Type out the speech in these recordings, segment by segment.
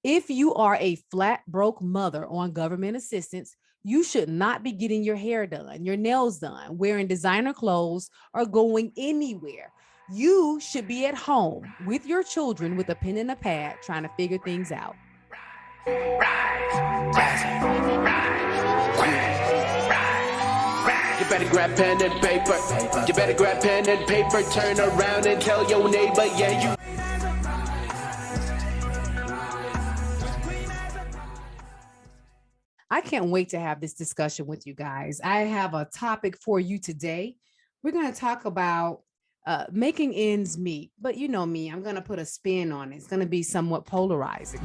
If you are a flat broke mother on government assistance, you should not be getting your hair done, your nails done, wearing designer clothes, or going anywhere. You should be at home with your children with a pen and a pad trying to figure things out. You better grab pen and paper. You better grab pen and paper. Turn around and tell your neighbor, yeah, you. I can't wait to have this discussion with you guys. I have a topic for you today. We're going to talk about making ends meet, but you know me, I'm going to put a spin on it. It's going to be somewhat polarizing.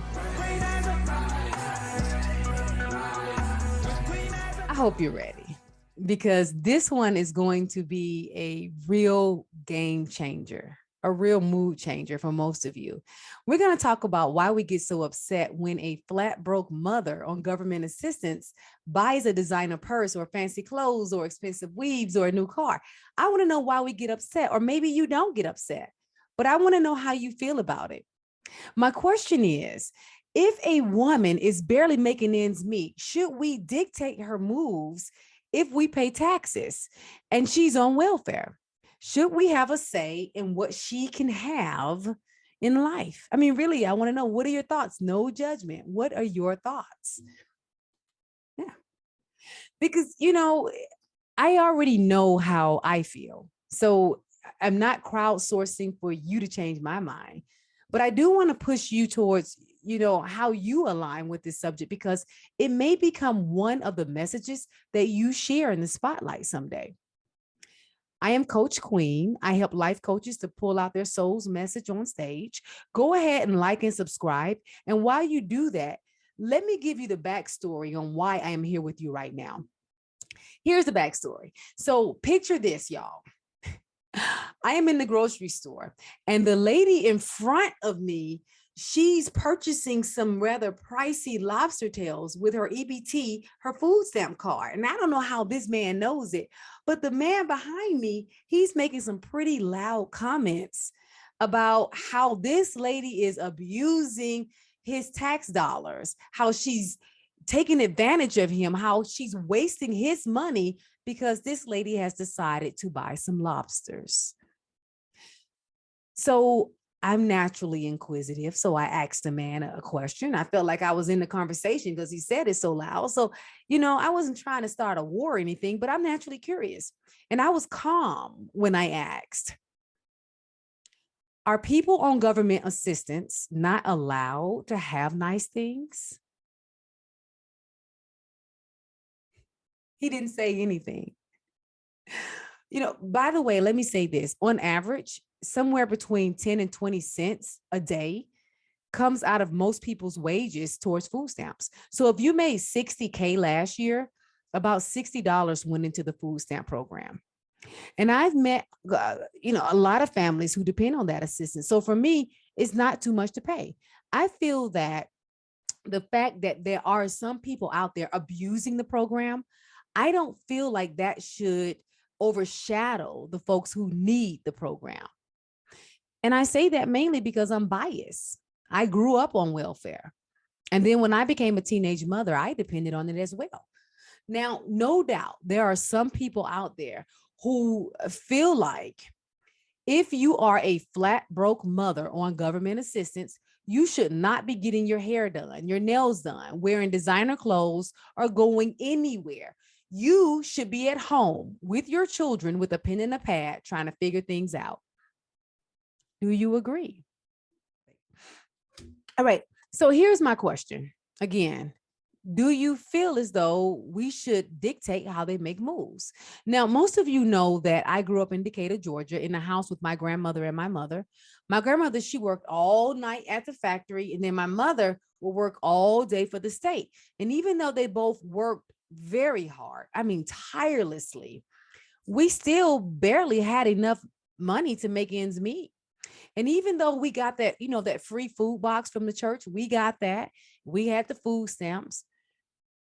I hope you're ready, because this one is going to be a real game changer, a real mood changer for most of you. We're going to talk about why we get so upset when a flat broke mother on government assistance buys a designer purse or fancy clothes or expensive weaves or a new car. I want to know why we get upset, or maybe you don't get upset, but I want to know how you feel about it. My question is, if a woman is barely making ends meet, should we dictate her moves if we pay taxes and she's on welfare? Should we have a say in what she can have in life? I mean, really, I want to know, what are your thoughts? No judgment. What are your thoughts? Yeah. Because, I already know how I feel. So I'm not crowdsourcing for you to change my mind, but I do want to push you towards, how you align with this subject, because it may become one of the messages that you share in the spotlight someday. I am Coach Queen. I help life coaches to pull out their soul's message on stage. Go ahead and like and subscribe. And while you do that, let me give you the backstory on why I am here with you right now. Here's the backstory. So picture this, y'all. I am in the grocery store, and the lady in front of me, she's purchasing some rather pricey lobster tails with her EBT, her food stamp card. And I don't know how this man knows it, but the man behind me, he's making some pretty loud comments about how this lady is abusing his tax dollars, how she's taking advantage of him, how she's wasting his money because this lady has decided to buy some lobsters. So I'm naturally inquisitive. So I asked the man a question. I felt like I was in the conversation because he said it so loud. So, I wasn't trying to start a war or anything, but I'm naturally curious. And I was calm when I asked, are people on government assistance not allowed to have nice things? He didn't say anything. By the way, let me say this. On average, somewhere between 10 and 20 cents a day comes out of most people's wages towards food stamps. So if you made $60K last year, about $60 went into the food stamp program. And I've met, a lot of families who depend on that assistance. So for me, it's not too much to pay. I feel that the fact that there are some people out there abusing the program, I don't feel like that should overshadow the folks who need the program. And I say that mainly because I'm biased. I grew up on welfare. And then when I became a teenage mother, I depended on it as well. Now, no doubt, there are some people out there who feel like if you are a flat broke mother on government assistance, you should not be getting your hair done, your nails done, wearing designer clothes, or going anywhere. You should be at home with your children with a pen and a pad trying to figure things out. Do you agree? All right. So here's my question. Again, do you feel as though we should dictate how they make moves? Now, most of you know that I grew up in Decatur, Georgia, in a house with my grandmother and my mother. My grandmother, she worked all night at the factory, and then my mother will work all day for the state. And even though they both worked very hard, I mean, tirelessly, we still barely had enough money to make ends meet. And even though we got that, that free food box from the church, we got that. We had the food stamps.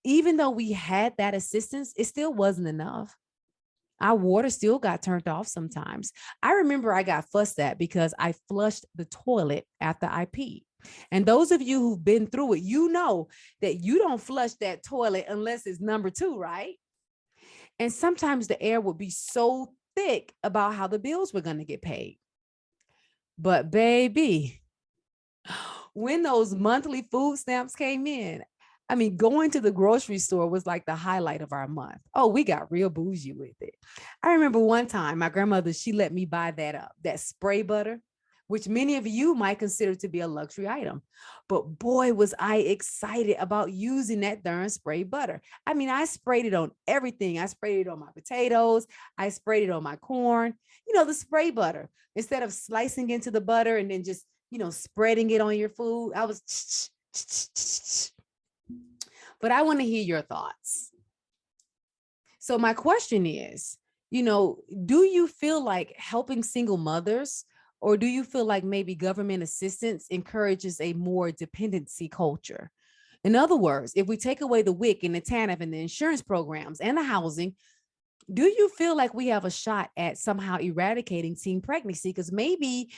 Even though we had that assistance, it still wasn't enough. Our water still got turned off sometimes. I remember I got fussed at because I flushed the toilet after I peed. And those of you who've been through it, you know that you don't flush that toilet unless it's number two, right? And sometimes the air would be so thick about how the bills were going to get paid. But baby, when those monthly food stamps came in, I mean, going to the grocery store was like the highlight of our month. Oh, we got real bougie with it. I remember one time my grandmother, she let me buy that spray butter, which many of you might consider to be a luxury item. But boy, was I excited about using that darn spray butter. I mean, I sprayed it on everything. I sprayed it on my potatoes. I sprayed it on my corn. You know, the spray butter. Instead of slicing into the butter and then just, spreading it on your food, I was. But I want to hear your thoughts. So my question is, do you feel like helping single mothers, or do you feel like maybe government assistance encourages a more dependency culture? In other words, if we take away the WIC and the TANF and the insurance programs and the housing, do you feel like we have a shot at somehow eradicating teen pregnancy? Because maybe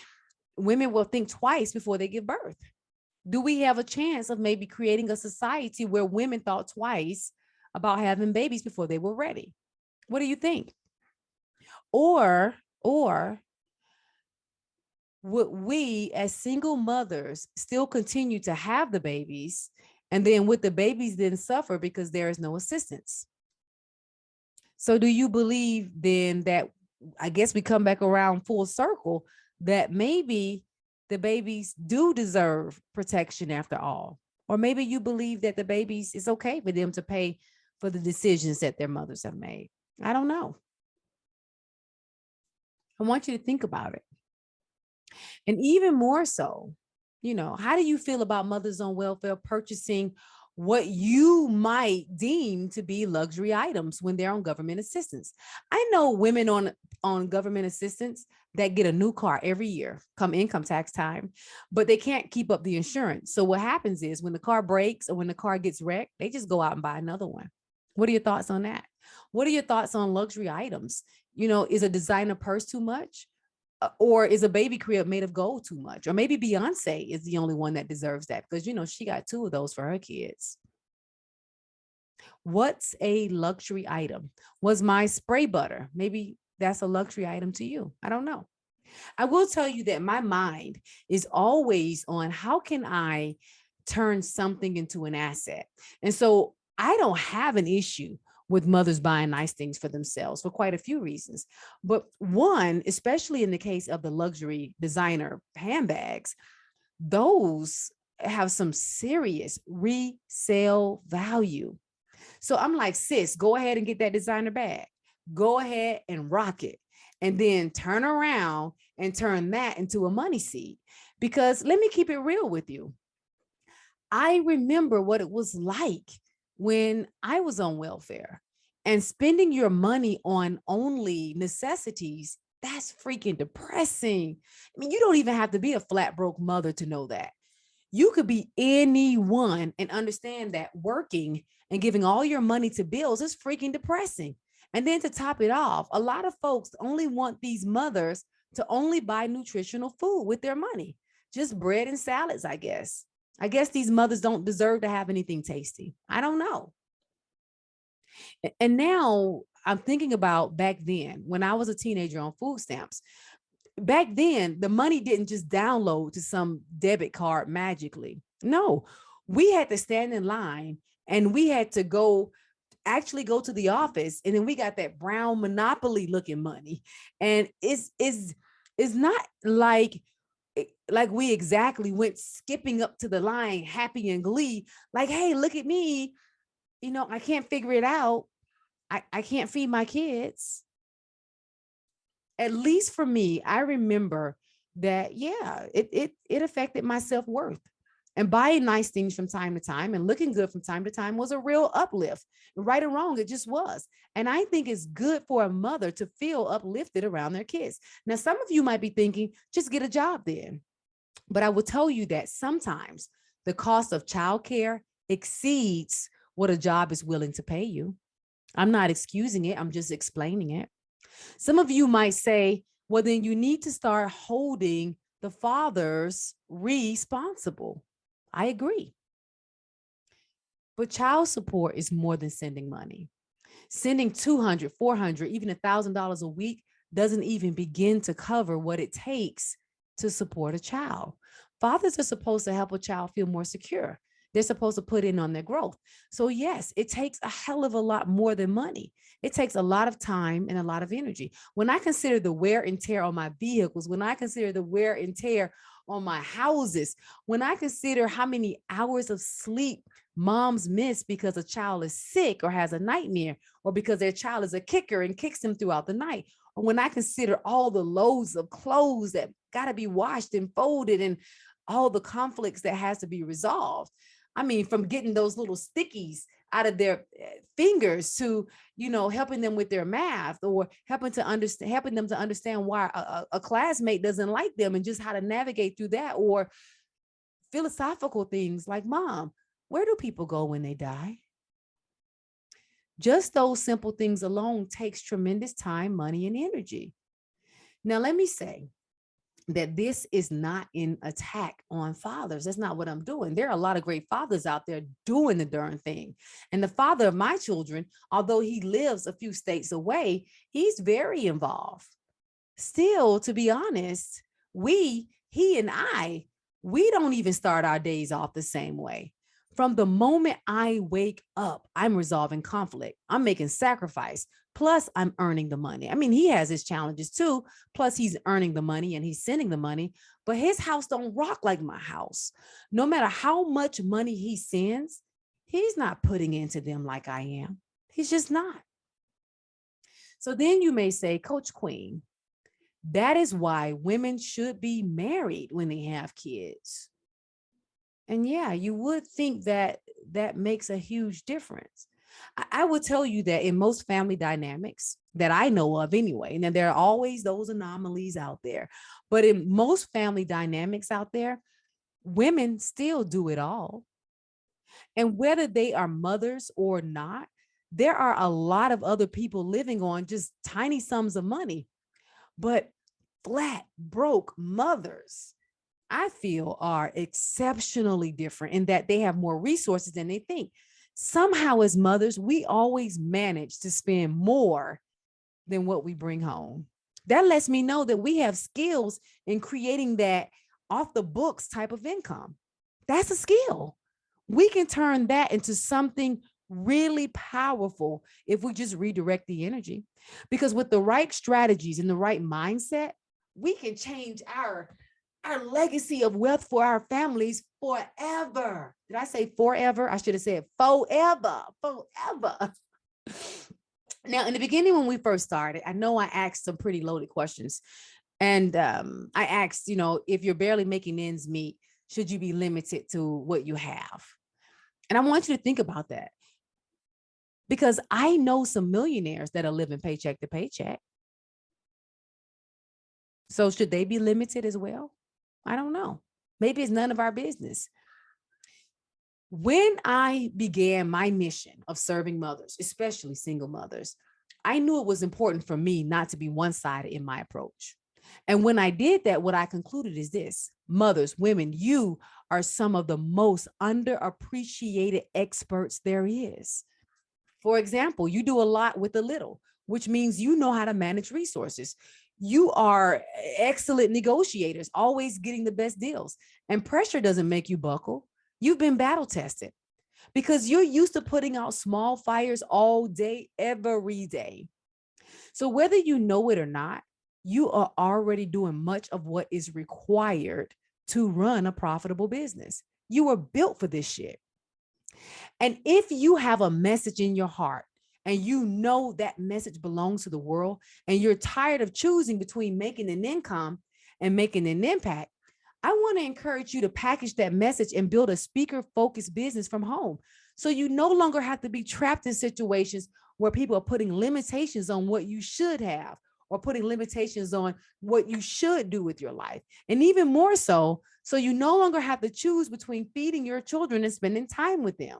women will think twice before they give birth. Do we have a chance of maybe creating a society where women thought twice about having babies before they were ready? What do you think? Or would we as single mothers still continue to have the babies, and then would the babies then suffer because there is no assistance? So do you believe then that, I guess we come back around full circle, that maybe the babies do deserve protection after all? Or maybe you believe that the babies, it's okay for them to pay for the decisions that their mothers have made. I don't know. I want you to think about it. And even more so, how do you feel about mothers on welfare purchasing what you might deem to be luxury items when they're on government assistance? I know women on government assistance that get a new car every year come income tax time, but they can't keep up the insurance. So what happens is when the car breaks or when the car gets wrecked, they just go out and buy another one. What are your thoughts on that? What are your thoughts on luxury items? Is a designer purse too much? Or is a baby crib made of gold too much? Or maybe Beyonce is the only one that deserves that because, she got 2 of those for her kids. What's a luxury item? Was my spray butter? Maybe that's a luxury item to you. I don't know. I will tell you that my mind is always on how can I turn something into an asset? And so I don't have an issue with mothers buying nice things for themselves for quite a few reasons. But one, especially in the case of the luxury designer handbags, those have some serious resale value. So I'm like, sis, go ahead and get that designer bag. Go ahead and rock it. And then turn around and turn that into a money seed. Because let me keep it real with you. I remember what it was like when I was on welfare, and spending your money on only necessities, that's freaking depressing. I mean, you don't even have to be a flat broke mother to know that. You could be anyone and understand that working and giving all your money to bills is freaking depressing. And then to top it off, a lot of folks only want these mothers to only buy nutritional food with their money, just bread and salads, I guess. I guess these mothers don't deserve to have anything tasty. I don't know. And now I'm thinking about back then when I was a teenager on food stamps. Back then, the money didn't just download to some debit card magically. No, we had to stand in line and we had to actually go to the office, and then we got that brown Monopoly looking money. And it's not like we exactly went skipping up to the line happy and glee, like, hey, look at me, I can't figure it out. I can't feed my kids. At least for me, I remember that, yeah, it affected my self-worth. And buying nice things from time to time and looking good from time to time was a real uplift. Right or wrong, it just was. And I think it's good for a mother to feel uplifted around their kids. Now, some of you might be thinking, just get a job then. But I will tell you that sometimes the cost of childcare exceeds what a job is willing to pay you. I'm not excusing it. I'm just explaining it. Some of you might say, well, then you need to start holding the father's responsible. I agree. But child support is more than sending money. Sending 200, 400, even $1,000 a week doesn't even begin to cover what it takes to support a child. Fathers are supposed to help a child feel more secure. They're supposed to put in on their growth. So, yes, it takes a hell of a lot more than money. It takes a lot of time and a lot of energy. When I consider the wear and tear on my vehicles, when I consider the wear and tear on my houses, when I consider how many hours of sleep moms miss because a child is sick or has a nightmare, or because their child is a kicker and kicks them throughout the night, or when I consider all the loads of clothes that got to be washed and folded and all the conflicts that has to be resolved. I mean, from getting those little stickies out of their fingers to, helping them with their math, or helping them to understand why a classmate doesn't like them and just how to navigate through that, or philosophical things like, Mom, where do people go when they die? Just those simple things alone takes tremendous time, money, and energy. Now, let me say that this is not an attack on fathers. That's not what I'm doing. There are a lot of great fathers out there doing the darn thing. And the father of my children, although he lives a few states away, he's very involved. Still, to be honest, he and I, we don't even start our days off the same way. From the moment I wake up, I'm resolving conflict. I'm making sacrifice. Plus, I'm earning the money. I mean, he has his challenges too. Plus, he's earning the money and he's sending the money. But his house don't rock like my house. No matter how much money he sends, he's not putting into them like I am. He's just not. So then you may say, Coach Queen, that is why women should be married when they have kids. And yeah, you would think that that makes a huge difference. I would tell you that in most family dynamics that I know of anyway, and there are always those anomalies out there, but in most family dynamics out there, women still do it all. And whether they are mothers or not, there are a lot of other people living on just tiny sums of money. But flat, broke mothers, I feel, are exceptionally different in that they have more resources than they think. Somehow, as mothers, we always manage to spend more than what we bring home. That lets me know that we have skills in creating that off the books type of income. That's a skill. We can turn that into something really powerful if we just redirect the energy. Because with the right strategies and the right mindset, we can change our legacy of wealth for our families forever. Did I say forever? I should have said forever, forever. Now, in the beginning, when we first started, I know I asked some pretty loaded questions. And I asked, if you're barely making ends meet, should you be limited to what you have? And I want you to think about that, because I know some millionaires that are living paycheck to paycheck. So should they be limited as well? I don't know. Maybe it's none of our business. When I began my mission of serving mothers, especially single mothers, I knew it was important for me not to be one-sided in my approach. And when I did that, what I concluded is this: mothers, women, you are some of the most underappreciated experts there is. For example, you do a lot with a little, which means you know how to manage resources. You are excellent negotiators, always getting the best deals. And pressure doesn't make you buckle. You've been battle tested because you're used to putting out small fires all day, every day. So whether you know it or not, you are already doing much of what is required to run a profitable business. You were built for this shit. And if you have a message in your heart and you know that message belongs to the world, and you're tired of choosing between making an income and making an impact, I want to encourage you to package that message and build a speaker-focused business from home. So you no longer have to be trapped in situations where people are putting limitations on what you should have, or putting limitations on what you should do with your life. And even more so you no longer have to choose between feeding your children and spending time with them.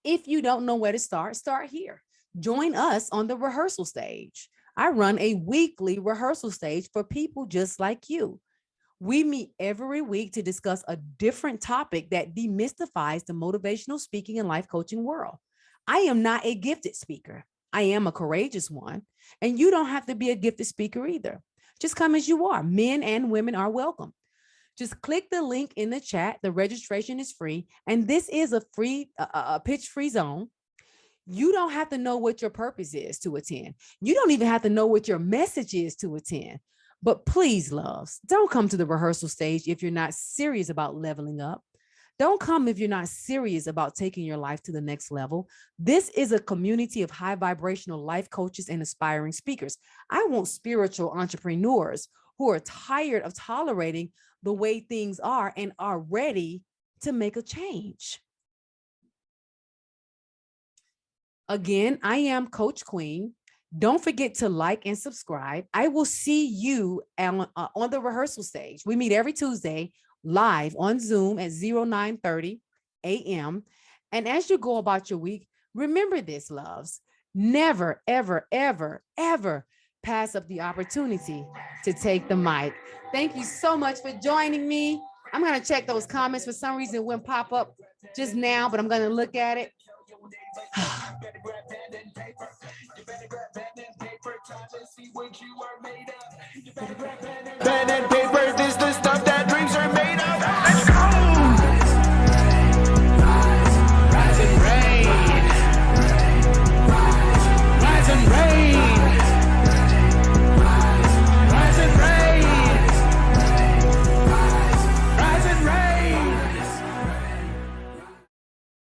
If you don't know where to start here. Join us on the rehearsal stage. I run a weekly rehearsal stage for people just like you. We meet every week to discuss a different topic that demystifies the motivational speaking and life coaching world. I am not a gifted speaker. I am a courageous one. And you don't have to be a gifted speaker either. Just come as you are. Men and women are welcome. Just click the link in the chat. The registration is free. And this is a pitch free zone. You don't have to know what your purpose is to attend. You don't even have to know what your message is to attend. But please, loves, don't come to the rehearsal stage if you're not serious about leveling up. Don't come if you're not serious about taking your life to the next level. This is a community of high vibrational life coaches and aspiring speakers. I want spiritual entrepreneurs who are tired of tolerating the way things are and are ready to make a change. Again, I am Coach Queen. Don't forget to like and subscribe. I will see you on the rehearsal stage. We meet every Tuesday live on Zoom at 09:30 a.m. And as you go about your week, remember this, loves. Never, ever, ever, ever pass up the opportunity to take the mic. Thank you so much for joining me. I'm going to check those comments. For some reason, it wouldn't pop up just now, but I'm going to look at it. Pen and paper.